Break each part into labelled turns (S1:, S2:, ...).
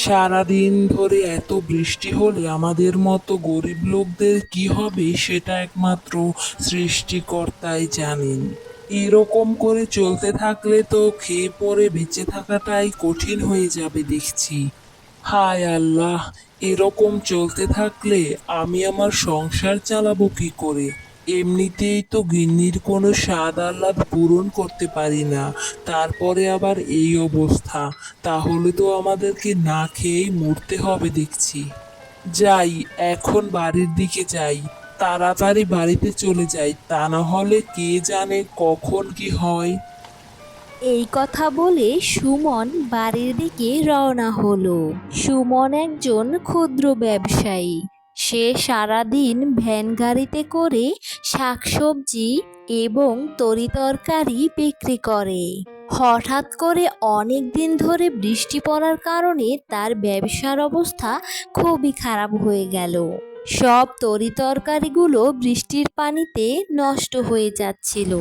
S1: সারাদিন ধরে এত বৃষ্টি হলে আমাদের মতো গরিব লোকদের কি হবে সেটা একমাত্র সৃষ্টিকর্তাই জানেন। এরকম করে চলতে থাকলে তো খেয়ে পরে বেঁচে থাকাটাই কঠিন হয়ে যাবে দেখছি। হায় আল্লাহ, এরকম চলতে থাকলে আমি আমার সংসার চালাবো কি করে? এমনিতেই তো গিন্নির কোনো স্বাদ আহ্লাদ পূরণ করতে পারি না, তারপরে আবার এই অবস্থা। তাহলে তো আমাদেরকে না খেয়েই মরতে হবে দেখছি। যাই, এখন বাড়ির দিকে যাই, তাড়াতাড়ি বাড়িতে চলে যাই, তা না হলে কে জানে কখন কি হয়।
S2: এই কথা বলে সুমন বাড়ির দিকে রওনা হলো। সুমন একজন ক্ষুদ্র ব্যবসায়ী। সে সারাদিন ভ্যান গাড়িতে করে শাকসবজি এবং তরিতরকারি বিক্রি করে। হঠাৎ করে অনেক দিন ধরে বৃষ্টি পড়ার কারণে তার ব্যবসার অবস্থা খুবই খারাপ হয়ে গেল। সব তরিতরকারিগুলো বৃষ্টির পানিতে নষ্ট হয়ে যাচ্ছিল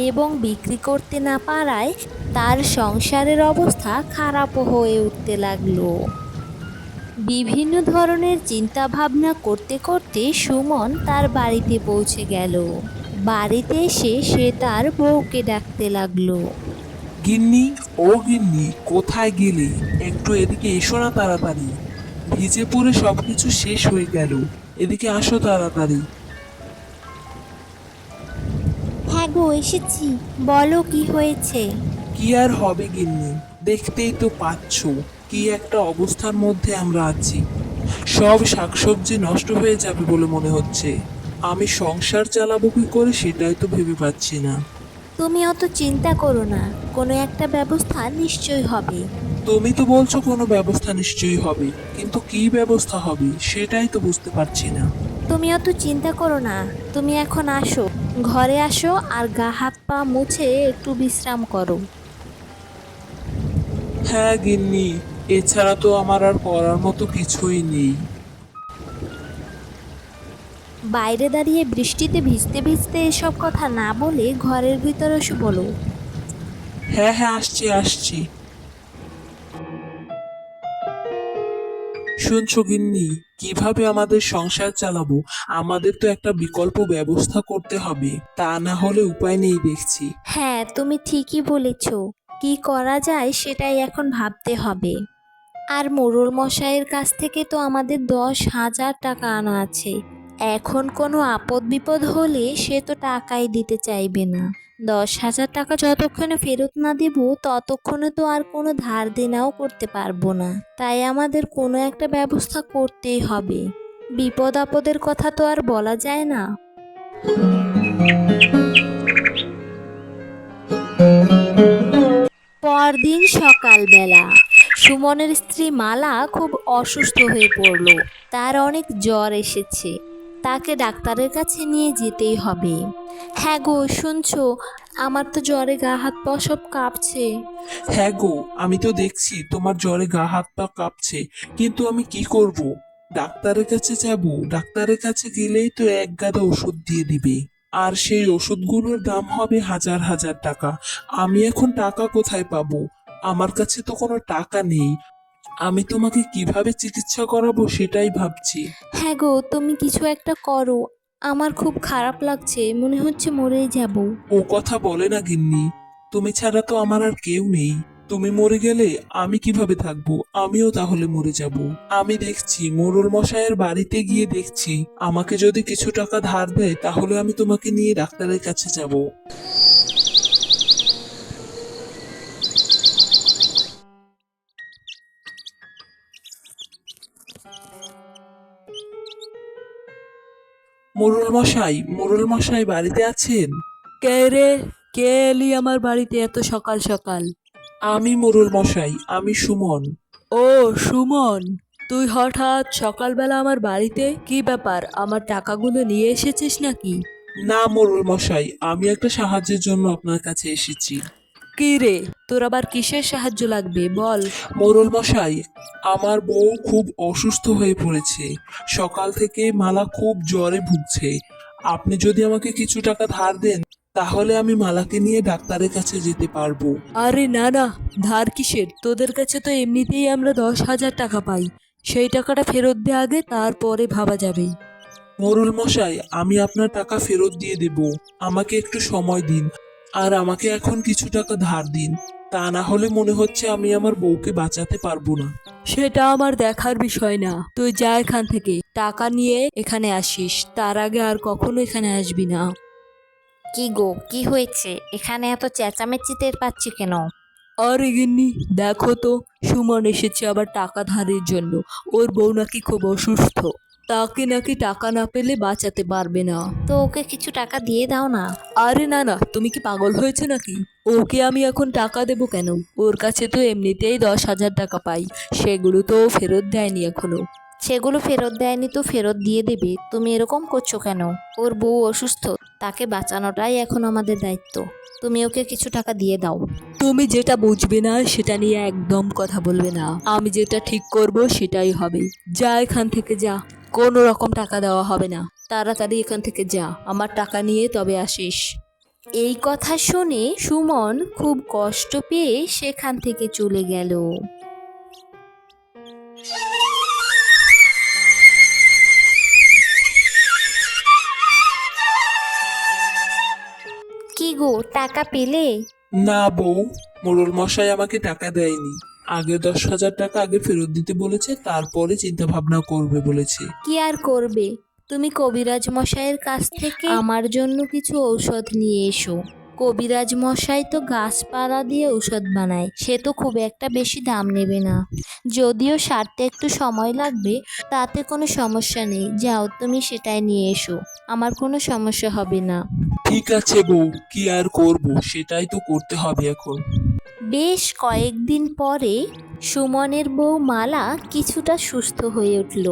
S2: এবং বিক্রি করতে না পারায় তার সংসারের অবস্থা খারাপও হয়ে উঠতে লাগলো। বিভিন্ন ধরনের চিন্তা ভাবনা করতে করতে সুমন তার বাড়িতে পৌঁছে গেল। বাড়িতে এসে সে তার বউকে ডাকতে লাগলো।
S1: গিন্নি, ও গিন্নি, কোথায় গেলে? একটু এদিকে এসো না তাড়াতাড়ি। ভিজে পড়ে সবকিছু শেষ হয়ে গেল, এদিকে আসো তাড়াতাড়ি।
S2: হ্যাঁ গো, এসেছি। বলো কি হয়েছে?
S1: কি আর হবে গিন্নি, দেখতেই তো পাচ্ছো কি একটা অবস্থার মধ্যে আমরা আছি। সব শাকসবজি নষ্ট হয়ে যাবে বলে মনে হচ্ছে। আমি সংসার চালাবো কি করে সেটাই তো ভেবে পাচ্ছি না।
S2: তুমি অত চিন্তা করো না, কোনো একটা ব্যবস্থা নিশ্চয়ই হবে।
S1: তুমি তো বলছো কোনো ব্যবস্থা নিশ্চয়ই হবে, কিন্তু কি ব্যবস্থা হবে সেটাই তো বুঝতে পারছি না।
S2: তুমি অত চিন্তা করো না, তুমি এখন আসো, ঘরে আসো আর গা হাত পা মুছে একটু বিশ্রাম করো।
S1: হ্যাঁ গিন্নি, এছাড়া তো আমার আর করার মতো কিছুই নেই।
S2: বাইরে দাঁড়িয়ে বৃষ্টিতে ভিজতে ভিজতে এসব কথা না বলে ঘরের ভিতরে এসে বলো।
S1: হ্যাঁ হ্যাঁ, আসছি আসছি। শুনছো গিন্নি, কিভাবে আমাদের সংসার চালাবো? আমাদের তো একটা বিকল্প ব্যবস্থা করতে হবে, তা না হলে উপায় নেই দেখছি।
S2: হ্যাঁ, তুমি ঠিকই বলেছ। কি করা যায় সেটাই এখন ভাবতে হবে। আর মোড়ল মশাইয়ের কাছ থেকে তো আমাদের 10,000 টাকা আনা আছে। এখন কোনো আপদ বিপদ হলে সে তো টাকাই দিতে চাইবে না। 10,000 টাকা যতক্ষণে ফেরত না দেব ততক্ষণে তো আর কোনো ধার দেনাও করতে পারবো না। তাই আমাদের কোনো একটা ব্যবস্থা করতেই হবে। বিপদ আপদের কথা তো আর বলা যায় না। পরদিন সকালবেলা সুমনের স্ত্রী মালা খুব অসুস্থ হয়ে পড়ল। তার অনেক জ্বর এসেছে। তাকে ডাক্তারের কাছে নিয়ে যেতেই হবে। হ্যাঁ গো, শুনছো? আমার তো জ্বরে গা হাত পা সব কাঁপছে।
S1: হ্যাঁ গো, আমি তো দেখছি তোমার জ্বরে গা হাত পা কাঁপছে, কিন্তু আমি কি করব? ডাক্তারের কাছে যাব, ডাক্তারের কাছে গেলেই তো এক গাদা ওষুধ দিয়ে দিবে, আর সেই ওষুধগুলোর দাম হবে হাজার হাজার টাকা। আমি এখন টাকা কোথায় পাবো? আমার কাছে তো কোনো টাকা নেই। আমি তোমাকে কিভাবে চিকিৎসা করাবো সেটাই ভাবছি।
S2: হ্যাঁ গো, তুমি কিছু একটা করো। আমার খুব খারাপ লাগছে, মনে হচ্ছে মরেই যাব।
S1: ও কথা বলে না গিন্নি, তুমি ছাড়া তো আমার আর কেউ নেই। তুমি মরে গেলে আমি কিভাবে থাকবো? আমিও তাহলে মরে যাব। আমি দেখছি মোড়ল মশাইয়ের বাড়িতে গিয়ে দেখছি, আমাকে যদি কিছু টাকা ধার দেয় তাহলে আমি তোমাকে নিয়ে ডাক্তারের কাছে যাব। মোড়ল মশাই, মোড়ল মশাই বাড়িতে আছেন?
S3: কে রে? কে এলি আমার বাড়িতে এত সকাল সকাল?
S1: আমি মোড়ল মশাই, আমি সুমন।
S3: ও সুমন, তুই হঠাৎ সকালবেলা আমার বাড়িতে? কি ব্যাপার, আমার টাকাগুলো নিয়ে এসেছিস নাকি?
S1: না মোড়ল মশাই, আমি একটা সাহায্যের জন্য আপনার কাছে এসেছি।
S3: কি রে, তোর আবার কিসের সাহায্য লাগবে বল?
S1: মোড়ল মশাই, আমার বউ খুব অসুস্থ হয়ে পড়েছে। সকাল থেকে মালা খুব জ্বরে ভুগছে। আপনি যদি আমাকে কিছু টাকা ধার দেন তাহলে আমি মালাকে নিয়ে ডাক্তারের কাছে যেতে পারবো।
S3: আরে না না, ধার কিসের? তোদের কাছে তো এমনিতেই আমরা 10,000 টাকা পাই। সেই টাকাটা ফেরত দে আগে, তারপরে ভাবা যাবে।
S1: মোরুল মশাই, আমি আপনার টাকা ফেরত দিয়ে দেব। আমাকে একটু সময় দিন, আর আমাকে এখন কিছু টাকা ধার দিন। তা না হলে মনে হচ্ছে আমি আমার বউকে বাঁচাতে পারবো না।
S3: সেটা আমার দেখার বিষয় না, তুই যা এখান থেকে। টাকা নিয়ে এখানে আসিস, তার আগে আর কখনো এখানে আসবি না।
S2: কি গো, কি হয়েছে? এখানে এত চেঁচামেচি টের পাচ্ছি কেন?
S3: আরে গিন্নি, দেখো তো, সুমন এসেছে আবার টাকা ধারের জন্য। ওর বউ নাকি খুব অসুস্থ, তাকে নাকি টাকা না পেলে বাঁচাতে পারবে না।
S2: তো ওকে কিছু টাকা দিয়ে দাও না।
S3: আরে না না, তুমি কি পাগল হয়েছে নাকি? ওকে আমি এখন টাকা দেবো কেন? ওর কাছে তো এমনিতেই 10,000 টাকা পাই, সেগুলো তো ও ফেরত দেয়নি এখনো।
S2: সেগুলো ফেরত দেয়নি তো ফেরত দিয়ে দেবে, তুমি এরকম করছো কেন? ওর বউ অসুস্থ, তাকে বাঁচানোটাই এখন আমাদের দায়িত্ব। তুমি ওকে কিছু টাকা দিয়ে দাও।
S3: তুমি যেটা বুঝবে না সেটা নিয়ে একদম কথা বলবে না। আমি যেটা ঠিক করব সেটাই হবে। যা এখান থেকে যা, কোনো রকম টাকা দেওয়া হবে না। তাড়াতাড়ি এখান থেকে যা, আমার টাকা নিয়ে তবে আসিস।
S2: এই কথা শুনে সুমন খুব কষ্ট পেয়ে সেখান থেকে চলে গেল। কি গো, টাকা পেলে?
S1: না বউ, মোরুল মশাই আমাকে টাকা দেয়নি। আগে 10,000 টাকা আগে ফেরত দিতে বলেছে, তারপরে চিন্তা ভাবনা করবে বলেছে।
S2: কি আর করবে, তুমি কবিরাজ মশাইয়ের কাছ থেকে আমার জন্য কিছু ঔষধ নিয়ে এসো। কবিরাজ মশাই তো গাছপালা দিয়ে ঔষধ বানায়, সে তো খুব একটা বেশি দাম নেবে না। যদিও সারতে একটু সময় লাগবে, তাতে কোনো সমস্যা নেই। যাও, তুমি সেটাই নিয়ে এসো, আমার কোনো সমস্যা হবে না।
S1: ঠিক আছে বউ, কি আর করব, সেটাই তো করতে হবে এখন।
S2: বেশ কয়েকদিন পরে সুমনের বউ মালা কিছুটা সুস্থ হয়ে উঠল।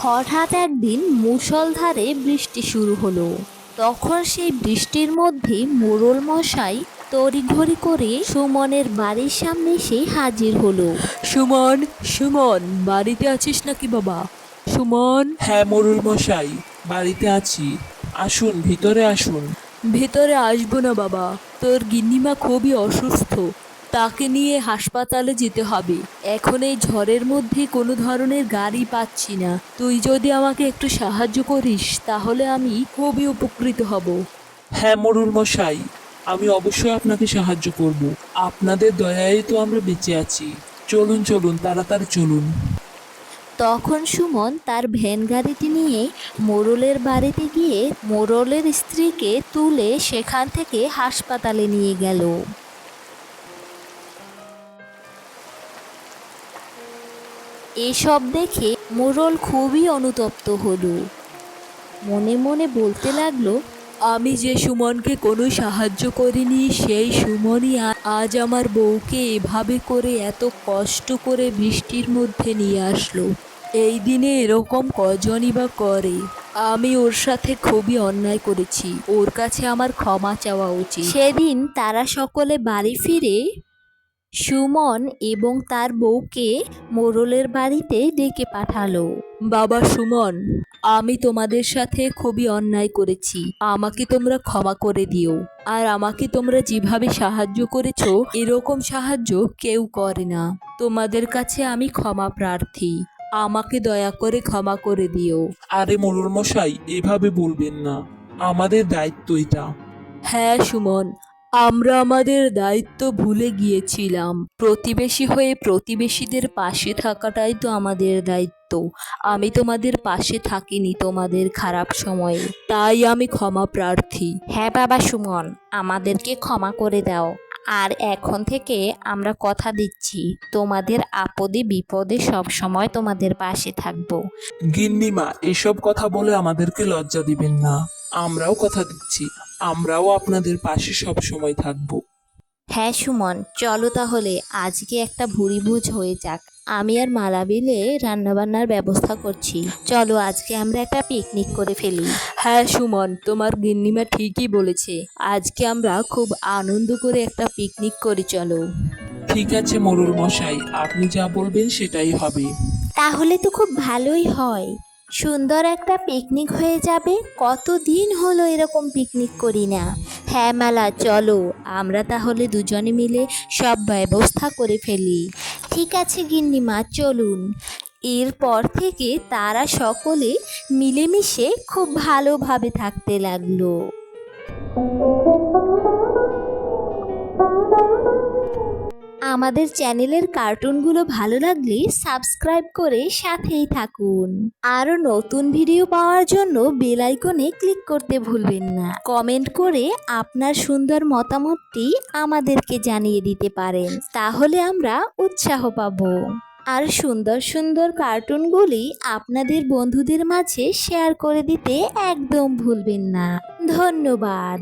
S2: হঠাৎ একদিন মুষলধারে বৃষ্টি শুরু হলো। তখন সেই বৃষ্টির মধ্যে মোড়ল মশাই তড়িঘড়ি করে সুমনের বাড়ির সামনে এসে হাজির হলো।
S3: সুমন, সুমন, বাড়িতে আছিস নাকি বাবা? সুমন।
S1: হ্যাঁ মোরুল মশাই, বাড়িতে আছি। আসুন, ভিতরে আসুন।
S3: ভেতরে আসবো না বাবা, তোর গিন্নিমা খুবই অসুস্থ, তাকে নিয়ে হাসপাতালে যেতে হবে। এখন এই ঝড়ের মধ্যে কোনো ধরনের গাড়ি পাচ্ছি না। তুই যদি আমাকে একটু সাহায্য করিস তাহলে আমি খুবই উপকৃত হব।
S1: হ্যাঁ মোরুল মশাই, আমি অবশ্যই আপনাকে সাহায্য করব। আপনাদের দয়ায় তো আমরা বেঁচে আছি। চলুন চলুন, তাড়াতাড়ি চলুন।
S2: তখন সুমন তার ভ্যান গাড়িটি নিয়ে মোড়লের বাড়িতে গিয়ে মোড়লের স্ত্রীকে তুলে সেখান থেকে হাসপাতালে নিয়ে গেল। এসব দেখে মোড়ল খুবই অনুতপ্ত হলো। মনে মনে বলতে লাগলো,
S3: আমি যে সুমনকে কোনো সাহায্য করিনি, সেই সুমনই আজ আমার বউকে এভাবে করে এত কষ্ট করে বৃষ্টির মধ্যে নিয়ে আসলো। এই দিনে এরকম কজনই বা করে। আমি ওর সাথে খুবই অন্যায় করেছি, ওর কাছে আমার ক্ষমা চাওয়া উচিত।
S2: সেদিন তারা সকলে বাড়ি ফিরে সুমন এবং তার বউকে মোড়লের বাড়িতে ডেকে পাঠালো।
S3: বাবা সুমন, আমি তোমাদের সাথে খুবই অন্যায় করেছি, আমাকে তোমরা ক্ষমা করে দিও। আর আমাকে তোমরা যেভাবে সাহায্য করেছো, এরকম সাহায্য কেউ করে না। তোমাদের কাছে আমি ক্ষমা প্রার্থী, আমাকে দয়া করে ক্ষমা করে দিও।
S1: আরে মোরুল মশাই, এভাবে বলবেন না, আমাদের দায়িত্ব এটা।
S3: হ্যাঁ সুমন, আমরা আমাদের দায়িত্ব ভুলে গিয়েছিলাম। প্রতিবেশী হয়ে প্রতিবেশীদের পাশে থাকাটাই তো আমাদের দায়িত্ব। আমি তোমাদের পাশে থাকিনি তোমাদের খারাপ সময়ে, তাই আমি ক্ষমা প্রার্থী।
S2: হ্যাঁ বাবা সুমন, আমাদেরকে ক্ষমা করে দাও। আর এখন থেকে আমরা কথা দিচ্ছি, তোমাদের আপদে বিপদে সব সময় তোমাদের পাশে থাকবো।
S1: গিন্নিমা, এসব কথা বলে আমাদেরকে লজ্জা দিবেন না। আমরাও কথা দিচ্ছি, আমরাও আপনাদের পাশে সব সময় থাকবো।
S2: হ্যাঁ সুমন, চলো তাহলে আজকে একটা ভুরিভোজ হয়ে যাক। আমি আর মালা মিলে রান্নাবান্নার ব্যবস্থা করছি। চলো আজকে আমরা একটা পিকনিক করে ফেলি।
S3: হ্যাঁ সুমন, তোমার গিন্নিমা ঠিকই বলেছে। আজকে আমরা খুব আনন্দ করে একটা পিকনিক করি, চলো।
S1: ঠিক আছে মোড়ল মশাই, আপনি যা বলবেন সেটাই হবে।
S2: তাহলে তো খুব ভালোই হয়, সুন্দর একটা পিকনিক হয়ে যাবে। কতদিন হলো এরকম পিকনিক করি না। হ্যাঁ মালা, চলো আমরা তাহলে দুজনে মিলে সব ব্যবস্থা করে ফেলি। ঠিক আছে গিন্নিমা, চলুন। এরপর থেকে তারা সকলে মিলেমিশে খুব ভালোভাবে থাকতে লাগলো। আমাদের চ্যানেলের কার্টুনগুলো ভালো লাগলে সাবস্ক্রাইব করে সাথেই থাকুন। আরও নতুন ভিডিও পাওয়ার জন্য বেল আইকনে ক্লিক করতে ভুলবেন না। কমেন্ট করে আপনার সুন্দর মতামতটি আমাদেরকে জানিয়ে দিতে পারেন, তাহলে আমরা উৎসাহ পাবো। আর সুন্দর সুন্দর কার্টুনগুলি আপনাদের বন্ধুদের মাঝে শেয়ার করে দিতে একদম ভুলবেন না। ধন্যবাদ।